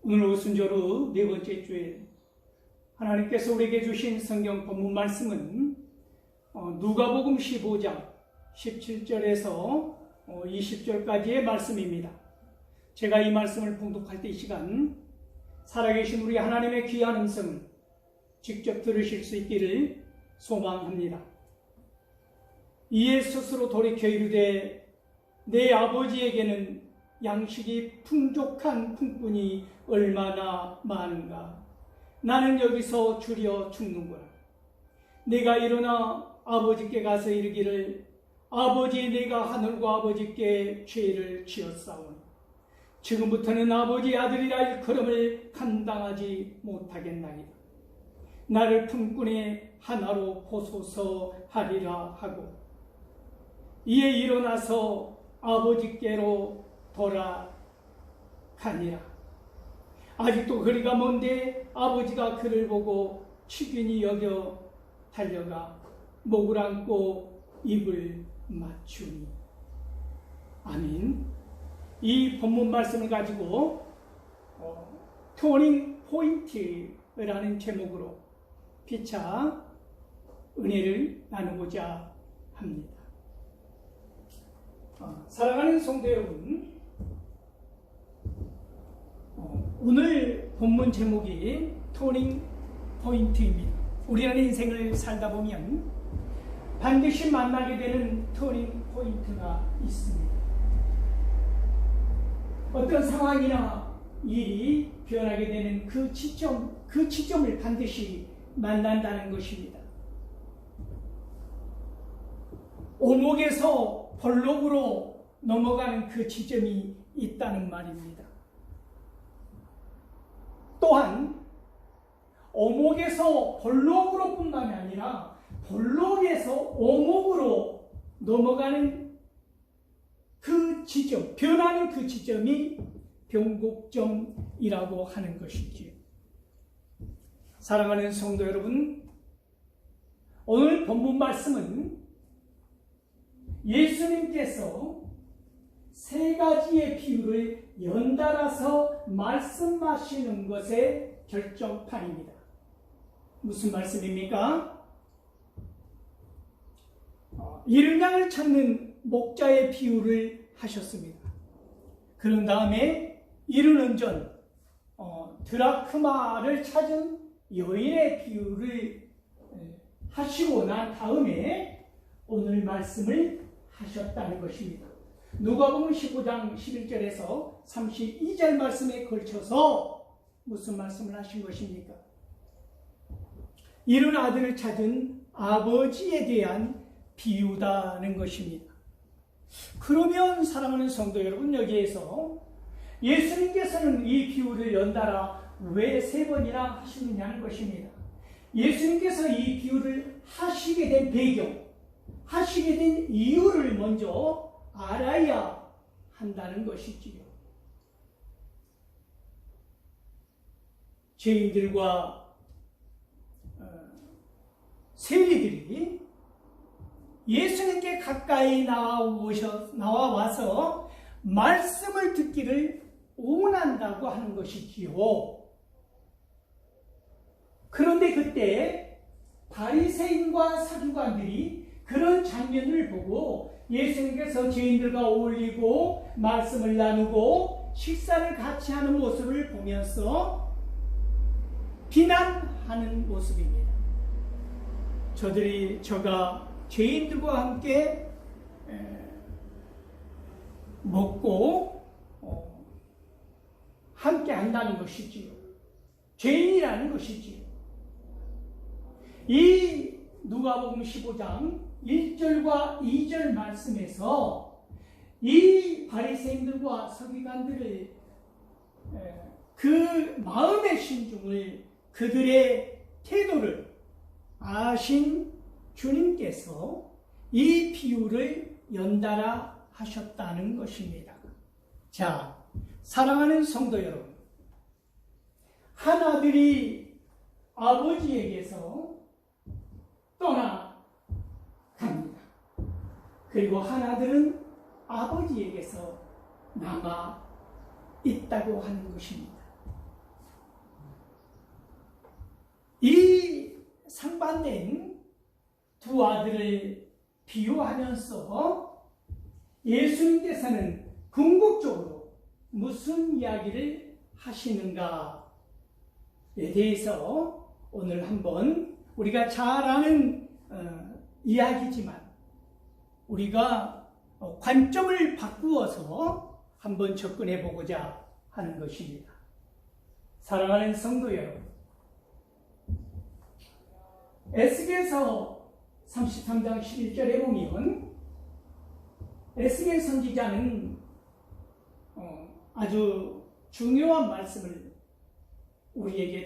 오늘 오순절후 네 번째 주일 하나님께서 우리에게 주신 성경 본문 말씀은 누가복음 15장 17절에서 20절까지의 말씀입니다. 제가 이 말씀을 봉독할 때 이 시간 살아계신 우리 하나님의 귀한 음성을 직접 들으실 수 있기를 소망합니다. 이에 스스로 돌이켜 이르되 내 아버지에게는 양식이 풍족한 품꾼이 얼마나 많은가. 나는 여기서 줄여 죽는구나. 내가 일어나 아버지께 가서 이르기를 아버지, 내가 하늘과 아버지께 죄를 지었사오니 지금부터는 아버지 아들이라 일컬음을 감당하지 못하겠나이다. 나를 품꾼의 하나로 보소서 하리라 하고 이에 일어나서 아버지께로 돌아가니라. 아직도 거리가 먼데 아버지가 그를 보고 치근히 여겨 달려가 목을 안고 입을 맞추니. 아멘. 이 본문 말씀을 가지고 터닝 포인트라는 제목으로 피차 은혜를 나누고자 합니다. 사랑하는 성도 여러분, 오늘 본문 제목이 터닝 포인트입니다. 우리는 인생을 살다 보면 반드시 만나게 되는 터닝 포인트가 있습니다. 어떤 상황이나 일이 변하게 되는 그 지점을 반드시 만난다는 것입니다. 오목에서 벌록으로 넘어가는 그 지점이 있다는 말입니다. 또한 오목에서 벌록으로 뿐만이 아니라 벌록에서 오목으로 넘어가는 그 지점, 변하는 그 지점이 변곡점이라고 하는 것이지요. 사랑하는 성도 여러분, 오늘 본문 말씀은 예수님께서 세 가지의 비유를 연달아서 말씀하시는 것의 결정판입니다. 무슨 말씀입니까? 이른 양을 찾는 목자의 비유를 하셨습니다. 그런 다음에 이르는 전 드라크마를 찾은 여인의 비유를 하시고 난 다음에 오늘 말씀을 하셨다는 것입니다. 누가복음 15장 11절에서 32절 말씀에 걸쳐서 무슨 말씀을 하신 것입니까? 이른 아들을 찾은 아버지에 대한 비유다는 것입니다. 그러면 사랑하는 성도 여러분, 여기에서 예수님께서는 이 비유를 연달아 왜 세 번이나 하시느냐는 것입니다. 예수님께서 이 비유를 하시게 된 배경, 하시게 된 이유를 먼저 알아야 한다는 것이지요. 죄인들과 세리들이 예수님께 가까이 나와와서 말씀을 듣기를 원한다고 하는 것이지요. 그런데 그때 바리새인과 서기관들이 그런 장면을 보고 예수님께서 죄인들과 어울리고 말씀을 나누고 식사를 같이 하는 모습을 보면서 비난하는 모습입니다. 저가 죄인들과 함께 먹고 함께 한다는 것이지요. 죄인이라는 것이지요. 이 누가복음 15장 1절과 2절 말씀에서 이 바리새인들과 서기관들을 그 마음의 신중을, 그들의 태도를 아신 주님께서 이 비유를 연달아 하셨다는 것입니다. 자, 사랑하는 성도 여러분, 한 아들이 아버지에게서 떠나갑니다. 그리고 한 아들은 아버지에게서 남아 있다고 하는 것입니다. 상반된 두 아들을 비유하면서 예수님께서는 궁극적으로 무슨 이야기를 하시는가에 대해서 오늘 한번 우리가 잘 아는 이야기지만 우리가 관점을 바꾸어서 한번 접근해 보고자 하는 것입니다. 사랑하는 성도 여러분, 에스겔서 33장 11절에 보면 에스겔 선지자는 아주 중요한 말씀을 우리에게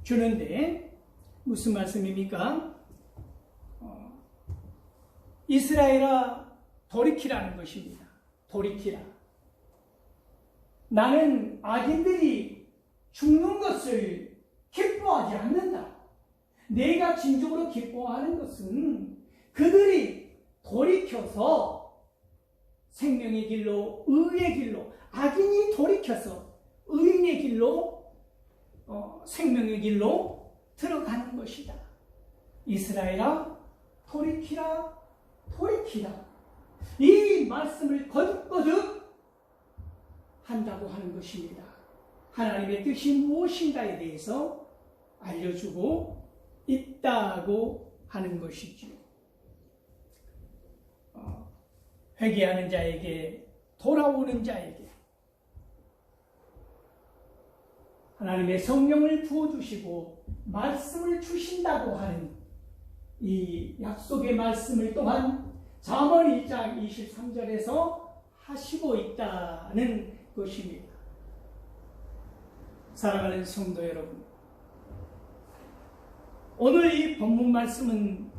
들려주는데 무슨 말씀입니까? 이스라엘아 돌이키라는 것입니다. 돌이키라. 나는 악인들이 죽는 것을 기뻐하지 않는다. 내가 진정으로 기뻐하는 것은 그들이 돌이켜서 생명의 길로, 의의 길로, 악인이 돌이켜서 의인의 길로, 생명의 길로 들어가는 것이다. 이스라엘아 돌이키라, 돌이키라. 이 말씀을 거듭거듭 한다고 하는 것입니다. 하나님의 뜻이 무엇인가에 대해서 알려주고 있다고 하는 것이지요. 회개하는 자에게, 돌아오는 자에게 하나님의 성령을 부어주시고 말씀을 주신다고 하는 이 약속의 말씀을 또한 잠언 1장 23절에서 하시고 있다는 것입니다. 사랑하는 성도 여러분, 오늘 이 본문 말씀은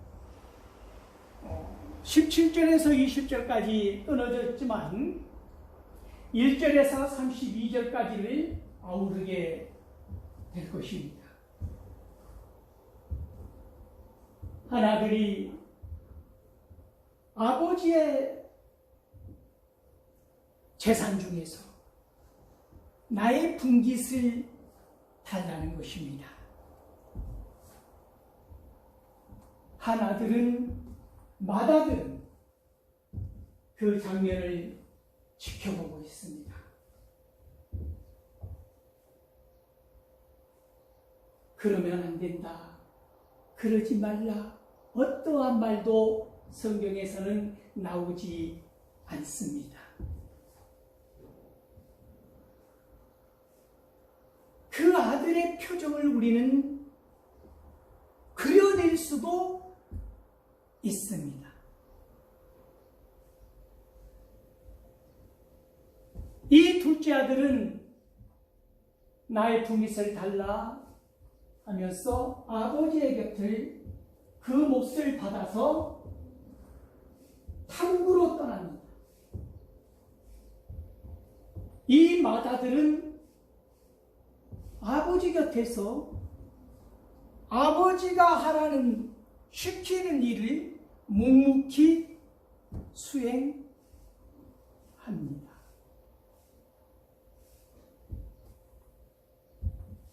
17절에서 20절까지 끊어졌지만 1절에서 32절까지를 아우르게 될 것입니다. 한 아들이 아버지의 재산 중에서 나의 분깃을 달라는 것입니다. 한 아들은, 맏아들은 그 장면을 지켜보고 있습니다. 그러면 안 된다. 그러지 말라. 어떠한 말도 성경에서는 나오지 않습니다. 그 아들의 표정을 우리는 그려낼 수도 있습니다. 이 둘째 아들은 나의 분깃을 달라 하면서 아버지의 곁을 그 몫을 받아서 탐구로 떠납니다. 이 맏아들은 아버지 곁에서 아버지가 하라는 시키는 일을 묵묵히 수행합니다.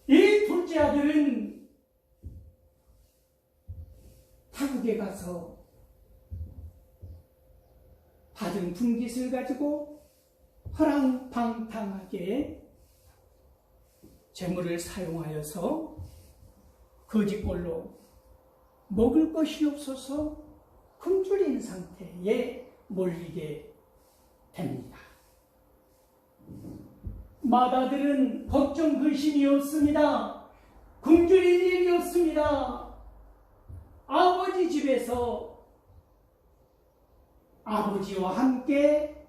이 둘째 아들은 타국에 가서 받은 분깃을 가지고 허랑방탕하게 재물을 사용하여서 거짓골로 먹을 것이 없어서 굶주린 상태에 몰리게 됩니다. 맏아들은 걱정 근심이 없습니다. 굶주릴 일이 없습니다. 아버지 집에서 아버지와 함께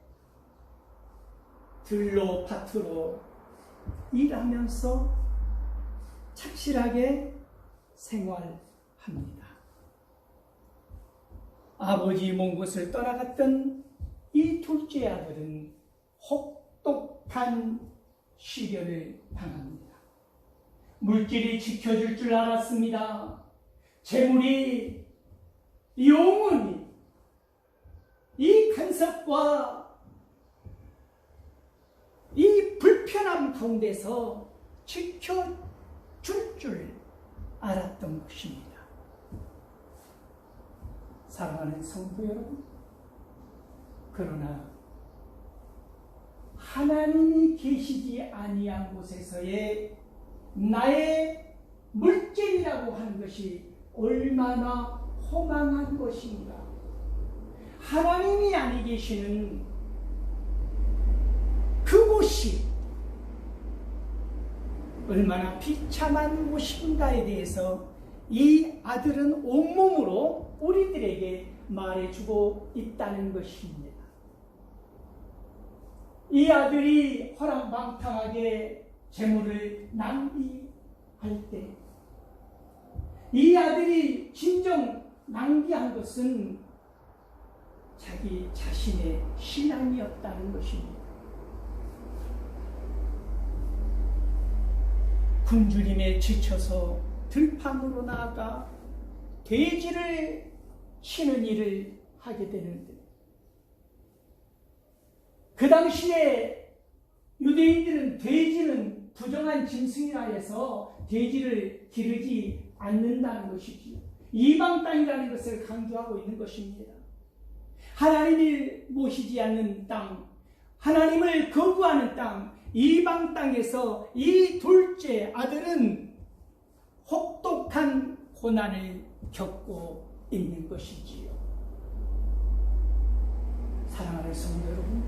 들로 밭으로 일하면서 착실하게 생활합니다. 아버지 먼 곳을 떠나갔던 이 둘째 아들은 혹독한 시련을 당합니다. 물질이 지켜줄 줄 알았습니다. 재물이 영원히 이 간섭과 이 불편함 가운데서 지켜줄 줄 알았던 것입니다. 사랑하는 성도 여러분, 그러나 하나님이 계시지 아니한 곳에서의 나의 물질이라고 하는 것이 얼마나 허망한 것인가. 하나님이 아니 계시는 그곳이 얼마나 비참한 곳인가에 대해서 이 아들은 온몸으로 우리들에게 말해주고 있다는 것입니다. 이 아들이 허랑방탕하게 재물을 낭비할 때, 이 아들이 진정 낭비한 것은 자기 자신의 신앙이었다는 것입니다. 굶주림에 지쳐서 들판으로 나아가 돼지를 치는 일을 하게 되는데, 그 당시에 유대인들은 돼지는 부정한 짐승이라 해서 돼지를 기르지 않는다는 것이지요. 이방 땅이라는 것을 강조하고 있는 것입니다. 하나님을 모시지 않는 땅, 하나님을 거부하는 땅, 이방 땅에서 이 둘째 아들은 혹독한 고난을 겪고 있는 것이지요. 사랑하는 성도 여러분,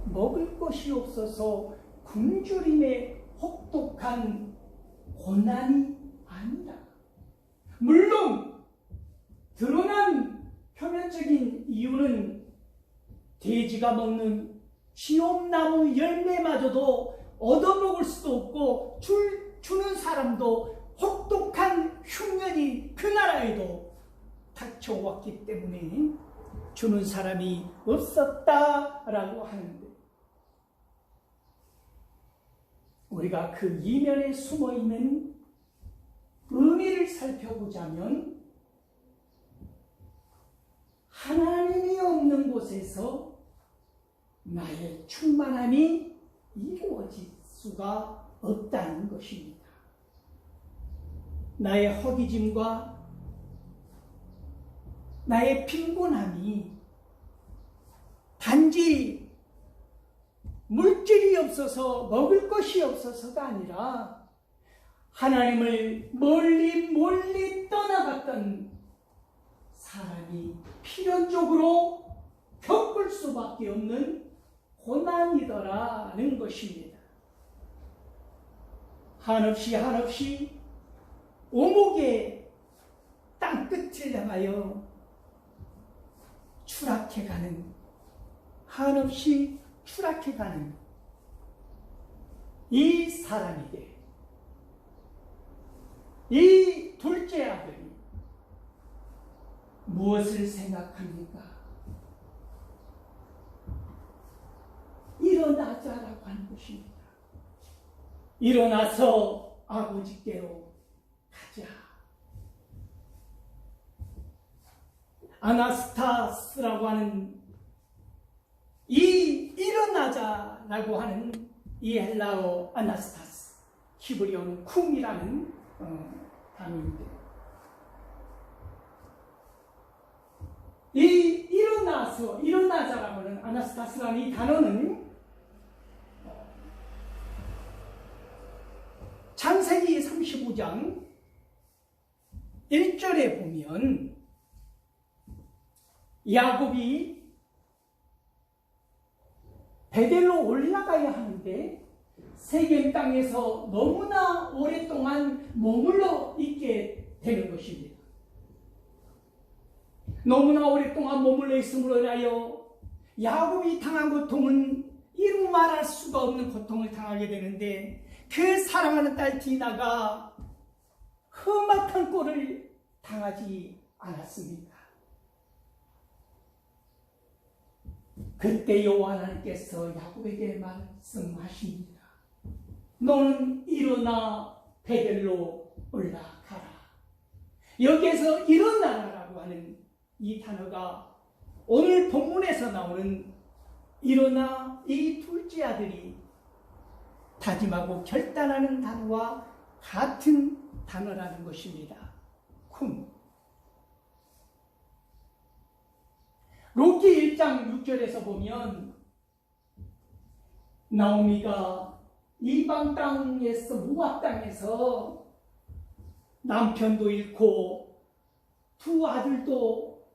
먹을 것이 없어서 굶주림의 혹독한 고난이 아니라, 물론 드러난 표면적인 이유는 돼지가 먹는 시험나무 열매마저도 얻어먹을 수도 없고 주는 사람도 혹독한 흉년이 그 나라에도 닥쳐왔기 때문에 주는 사람이 없었다라고 하는데, 우리가 그 이면에 숨어있는 의미를 살펴보자면, 하나님이 없는 곳에서 나의 충만함이 이루어질 수가 없다는 것입니다. 나의 허기짐과 나의 빈곤함이 단지 물질이 없어서, 먹을 것이 없어서가 아니라 하나님을 멀리 떠나갔던 사람이 필연적으로 겪을 수밖에 없는 고난이더라는 것입니다. 한없이 오목의 땅끝을 향하여 추락해가는, 한없이 추락해가는 이 사람에게 이 둘째 아들이 무엇을 생각합니까? 일어나자라고 하는 것입니다. 일어나서 아버지께로 가자. 아나스타스라고 하는 이 일어나자라고 하는 이 헬라어 아나스타스, 히브리어는 쿰이라는 단어인데, 이 일어나자라고 하는 아나스타스라는 이 단어는 창세기 35장 1절에 보면 야곱이 베델로 올라가야 하는데 세겜 땅에서 너무나 오랫동안 머물러 있게 되는 것입니다. 너무나 오랫동안 머물러 있음으로 인하여 야곱이 당한 고통은 이루 말할 수가 없는 고통을 당하게 되는데, 그 사랑하는 딸 디나가 험악한 꼴을 당하지 않았습니까? 그때 여호와 하나님께서 야곱에게 말씀하십니다. 너는 일어나 베델로 올라가라. 여기에서 일어나라라고 하는 이 단어가 오늘 본문에서 나오는 일어나 이 둘째 아들이 다짐하고 결단하는 단어와 같은 단어라는 것입니다. 쿰. 룻기 1장 6절에서 보면 나오미가 이방 땅에서 모압 땅에서 남편도 잃고 두 아들도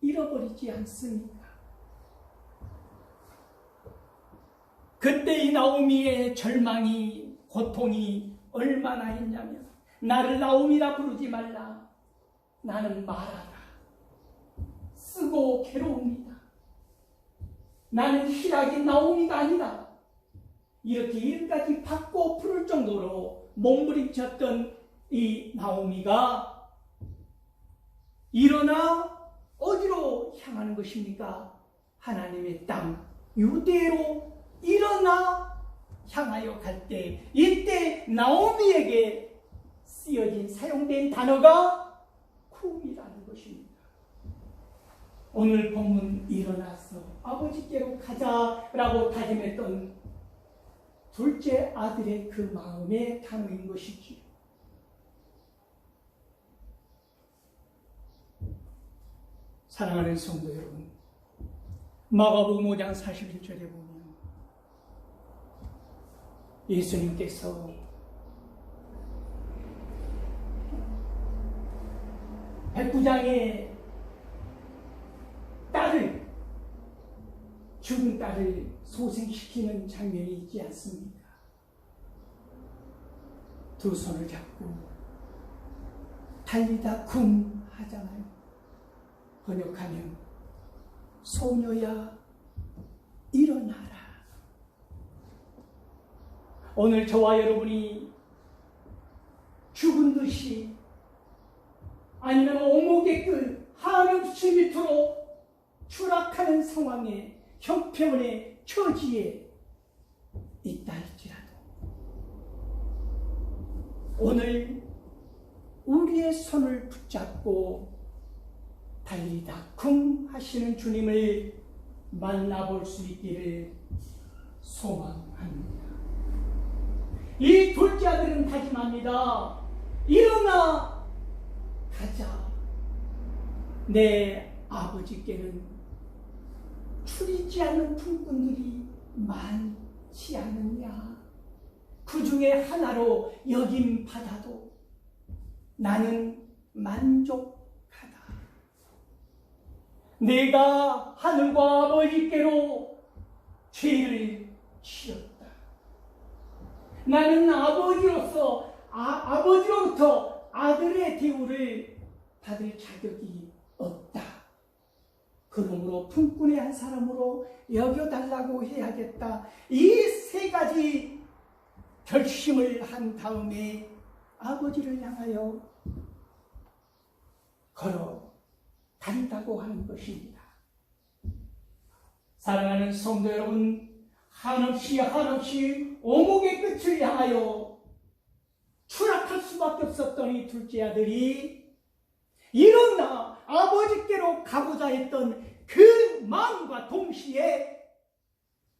잃어버리지 않습니까? 그때 이 나오미의 절망이, 고통이 얼마나 했냐면, 나를 나오미라 부르지 말라. 나는 마라다. 쓰고 괴로웁니다. 나는 희락인 나오미가 아니다. 이렇게 이름까지 받고 부를 정도로 몸부림쳤던 이 나오미가 일어나 어디로 향하는 것입니까? 하나님의 땅 유대로 일어나 향하여 갈 때, 이때 나오미에게 쓰여진 사용된 단어가 쿰이라는 것입니다. 오늘 본문 일어나서 아버지께로 가자라고 다짐했던 둘째 아들의 그 마음의 단어인 것이지요. 사랑하는 성도 여러분, 마가복음 5장 41절에 보면 예수님께서 백부장의 딸을, 죽은 딸을 소생시키는 장면이 있지 않습니까? 두 손을 잡고 달리다 쿵 하잖아요. 번역하면 소녀야 일어나라. 오늘 저와 여러분이 죽은 듯이, 아니면 오목의 끝 한없이 밑으로 추락하는 상황에, 형편의 처지에 있다 할지라도 오늘 우리의 손을 붙잡고 달리다 쿵 하시는 주님을 만나볼 수 있기를 소망합니다. 이 둘째 아들은 다짐합니다. 일어나 가자. 내 아버지께는 추리지 않는 품꾼들이 많지 않느냐. 그 중에 하나로 여김받아도 나는 만족하다. 내가 하늘과 아버지께로 죄를 지었다. 나는 아버지로서 아버지로부터 아들의 대우를 받을 자격이 없다. 그러므로 품꾼의 한 사람으로 여겨달라고 해야겠다. 이 세 가지 결심을 한 다음에 아버지를 향하여 걸어 다닌다고 하는 것입니다. 사랑하는 성도 여러분, 한없이 오목의 끝을 향하여 추락할 수밖에 없었던 이 둘째 아들이 일어나 아버지께로 가고자 했던 그 마음과 동시에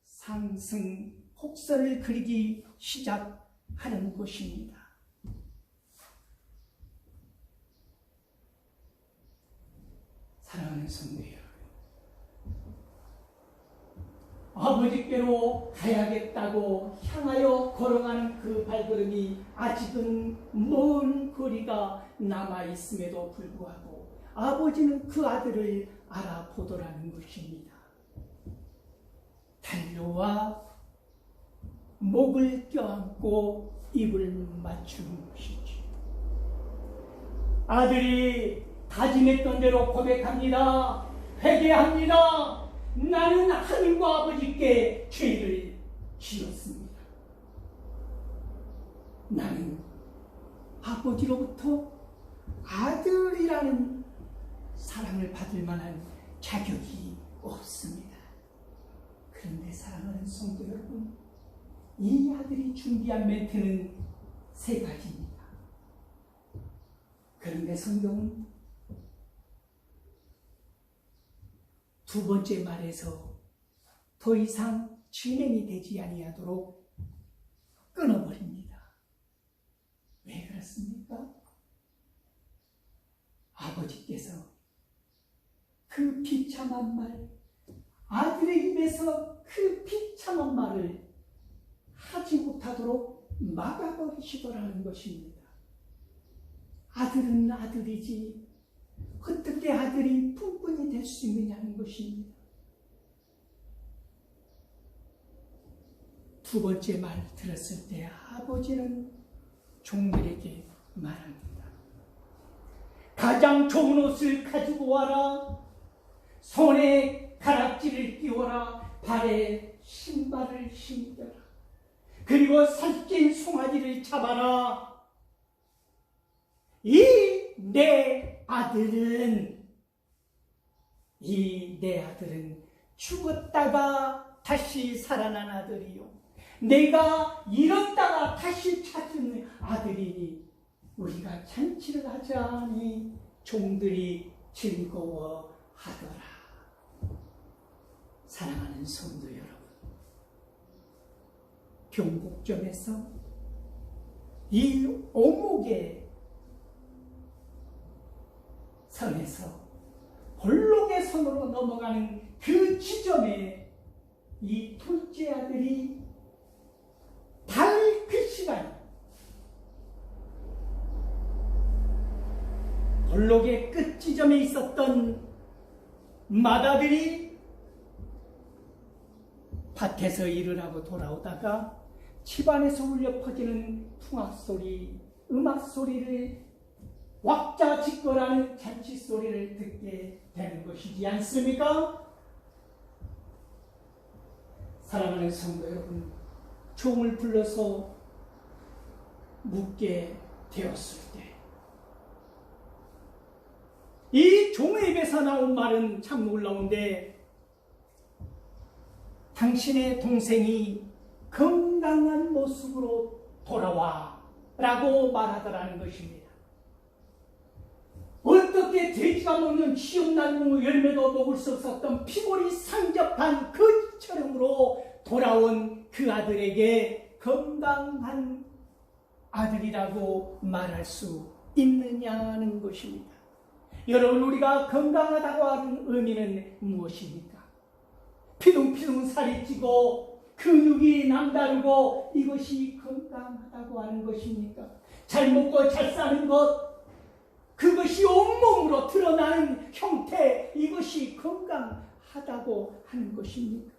상승 곡선을 그리기 시작하는 것입니다. 사랑하는 성도 여러분, 아버지께로 가야겠다고 향하여 걸어가는 그 발걸음이 아직은 먼 거리가 남아있음에도 불구하고 아버지는 그 아들을 알아보더라는 것입니다. 달려와 목을 껴안고 입을 맞추는 것이지. 아들이 다짐했던 대로 고백합니다. 회개합니다. 나는 하늘과 아버지께 죄를 지었습니다. 나는 아버지로부터 아들이라는 사랑을 받을 만한 자격이 없습니다. 그런데 사랑하는 성도 여러분, 이 아들이 준비한 멘트는 세 가지입니다. 그런데 성경은 두 번째 말에서 더 이상 진행이 되지 아니하도록 끊어버립니다. 왜 그렇습니까? 아버지께서 그 비참한 말, 아들의 입에서 그 비참한 말을 하지 못하도록 막아버리시더라는 것입니다. 아들은 아들이지 어떻게 아들이 품꾼이 될 수 있느냐는 것입니다. 두 번째 말 들었을 때 아버지는 종들에게 말합니다. 가장 좋은 옷을 가지고 와라. 손에 가락지를 끼워라. 발에 신발을 신겨라. 그리고 살찐 송아지를 잡아라. 이 내 아들은 죽었다가 다시 살아난 아들이요. 내가 잃었다가 다시 찾은 아들이니 우리가 잔치를 하자니 종들이 즐거워하더라. 사랑하는 성도 여러분, 경복점에서 이 오목의 선에서 볼록의 선으로 넘어가는 그 지점에 이 둘째 아들이 달 그 시간 볼록의 끝 지점에 있었던 맏아들이 밭에서 일을 하고 돌아오다가 집안에서 울려 퍼지는 풍악소리, 음악소리를 왁자지껄하는 잔치소리를 듣게 되는 것이지 않습니까? 사랑하는 성도 여러분, 종을 불러서 묻게 되었을 때 이 종의 입에서 나온 말은 참 놀라운데, 당신의 동생이 건강한 모습으로 돌아와 라고 말하더라는 것입니다. 어떻게 돼지가 먹는 치욕나무 열매도 먹을 수 없었던 피골이 상접한 그 처령으로 돌아온 그 아들에게 건강한 아들이라고 말할 수 있느냐는 것입니다. 여러분, 우리가 건강하다고 하는 의미는 무엇입니까? 피둥피둥 살이 찌고 근육이 남다르고 이것이 건강하다고 하는 것입니까? 잘 먹고 잘 사는 것, 그것이 온몸으로 드러나는 형태, 이것이 건강하다고 하는 것입니까?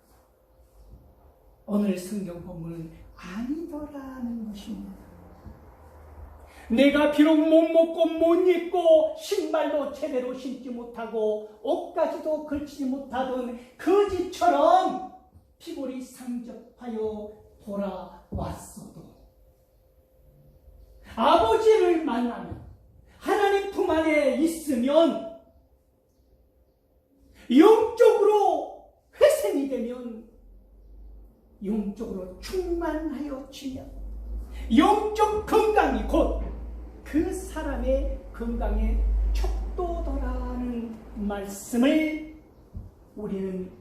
오늘 성경 본문은 아니더라는 것입니다. 내가 비록 못 먹고 못 입고 신발도 제대로 신지 못하고 옷까지도 걸치지 못하던 거지처럼 피골이 상접하여 돌아왔어도 아버지를 만나면, 하나님 품 안에 있으면, 영적으로 회생이 되면, 영적으로 충만하여지면 영적 건강이 곧 그 사람의 건강의 척도더라는 말씀을 우리는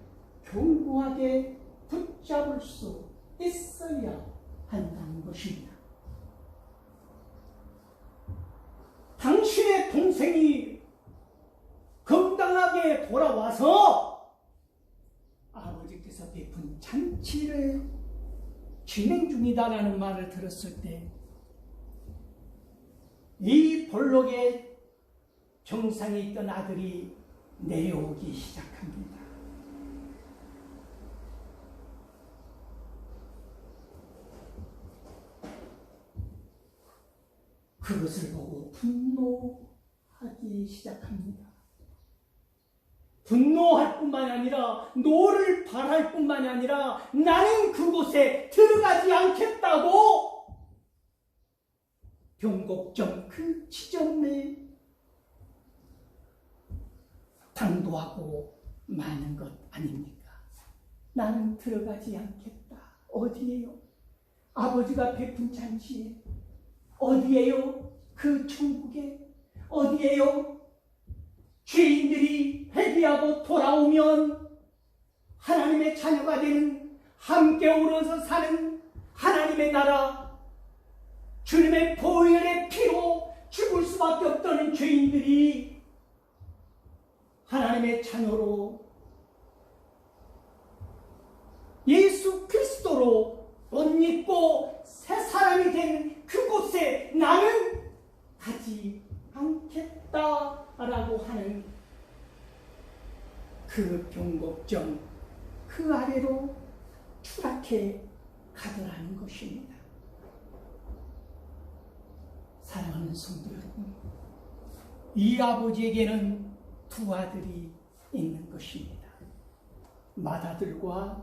견고하게 붙잡을 수 있어야 한다는 것입니다. 당신의 동생이 건강하게 돌아와서 아버지께서 베푼 잔치를 진행 중이다라는 말을 들었을 때 이 볼록의 정상에 있던 아들이 내려오기 시작합니다. 그것을 보고 분노하기 시작합니다. 분노할 뿐만이 아니라 노를 발할 뿐만이 아니라 나는 그곳에 들어가지 않겠다고 경곡점 그 지점을 당도하고 마는 것 아닙니까? 나는 들어가지 않겠다. 어디에요? 아버지가 베푼 잔치에. 어디에요? 그 천국에. 어디에요? 죄인들이 회개하고 돌아오면 하나님의 자녀가 되는, 함께 어우러서 사는 하나님의 나라, 주님의 보혈의 피로 죽을 수밖에 없다는 죄인들이 하나님의 자녀로 예수 그리스도로 옷 입고 새 사람이 된 그곳에 나는 가지 않겠다라고 하는 그 경곡정, 그 아래로 추락해 가더라는 것입니다. 사랑하는 성도 여러분, 이 아버지에게는 두 아들이 있는 것입니다. 맏아들과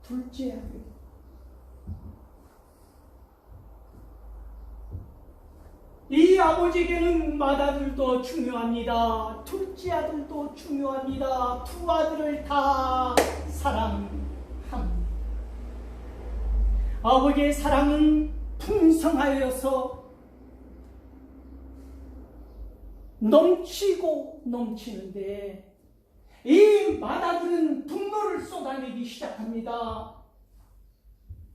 둘째 아들. 이 아버지에게는 맏아들도 중요합니다. 둘째 아들도 중요합니다. 두 아들을 다 사랑합니다. 아버지의 사랑은 풍성하여서 넘치고 넘치는데 이 맏아들은 분노를 쏟아내기 시작합니다.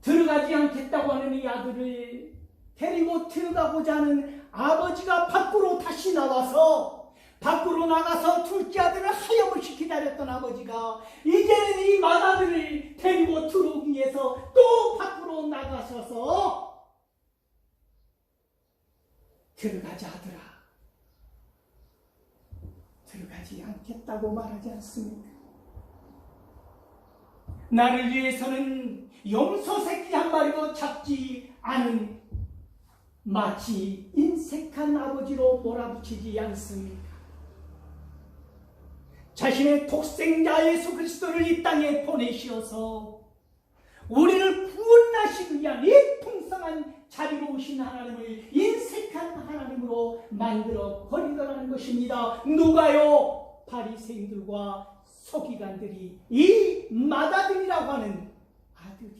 들어가지 않겠다고 하는 이 아들을 데리고 들어가고자 하는 아버지가 밖으로 다시 나와서 밖으로 나가서 둘째 아들을 하염없이 기다렸던 아버지가 이제는 이 맏아들을 데리고 들어오기 위해서 또 밖으로 나가셔서 들어가자 아들아, 들어가지 않겠다고 말하지 않습니까? 나를 위해서는 염소 새끼 한 마리도 잡지 않은 마치 인색한 아버지로 몰아붙이지 않습니까? 자신의 독생자 예수 그리스도를 이 땅에 보내시어서 우리를 구원하시기 위한 이 풍성한 자비로 오신 하나님을 인색한 하나님으로 만들어 버리더라는 것입니다. 누가요? 바리새인들과 서기관들이 이 맏아들이라고 하는 아들이.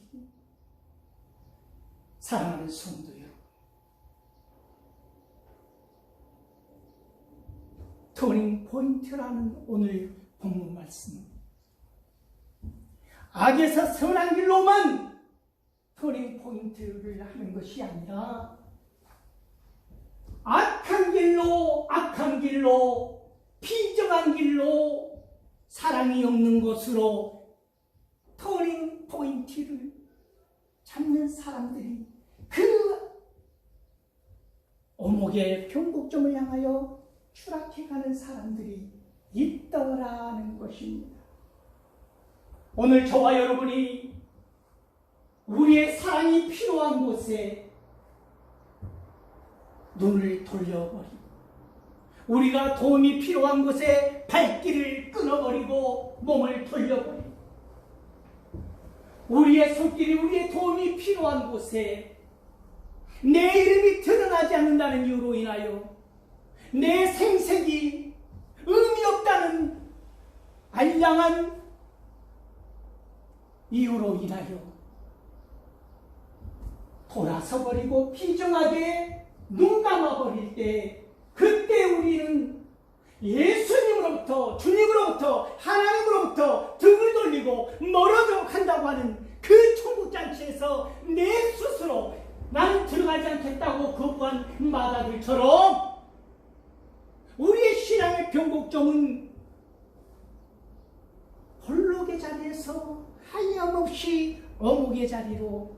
사랑하는 성도 여러분, 터닝 포인트라는 오늘 본문 말씀, 악에서 선한 길로만 터닝 포인트를 하는 것이 아니라 악한 길로 비정한 길로 사랑이 없는 것으로 터닝 포인트를 잡는 사람들이 그 오목의 변곡점을 향하여 추락해가는 사람들이 있더라는 것입니다. 오늘 저와 여러분이 우리의 사랑이 필요한 곳에 눈을 돌려버리고 우리가 도움이 필요한 곳에 발길을 끊어버리고 몸을 돌려버리고 우리의 손길이 우리의 도움이 필요한 곳에 내 이름이 드러나지 않는다는 이유로 인하여 내 생색이 의미 없다는 알량한 이유로 인하여 돌아서 버리고 비정하게 눈 감아버릴 때 그때 우리는 예수님으로부터 주님으로부터 하나님으로부터 등을 돌리고 멀어져 간다고 하는 그 천국잔치에서 내 스스로 나는 들어가지 않겠다고 거부한 맏아들처럼 우리의 신앙의 변곡점은 홀록의 자리에서 하염없이 어묵의 자리로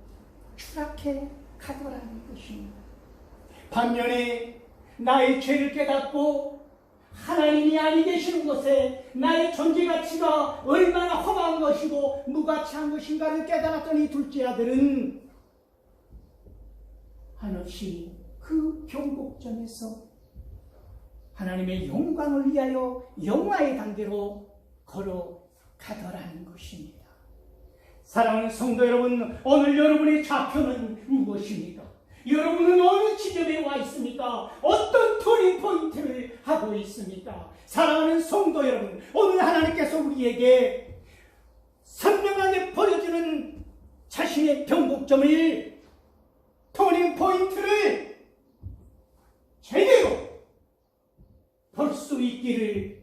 추락해 가더라는 것입니다. 반면에 나의 죄를 깨닫고 하나님이 아니 계시는 곳에 나의 존재 가치가 얼마나 험한 것이고 무가치한 것인가를 깨달았던 이 둘째 아들은 한없이 그 변곡점에서 하나님의 영광을 위하여 영화의 단계로 걸어가더라는 것입니다. 사랑하는 성도 여러분, 오늘 여러분의 좌표는 무엇입니까? 여러분은 어느 지점에 와 있습니까? 어떤 터닝 포인트를 하고 있습니까? 사랑하는 성도 여러분, 오늘 하나님께서 우리에게 선명하게 보여주는 자신의 변곡점을, 터닝 포인트를 제대로 볼 수 있기를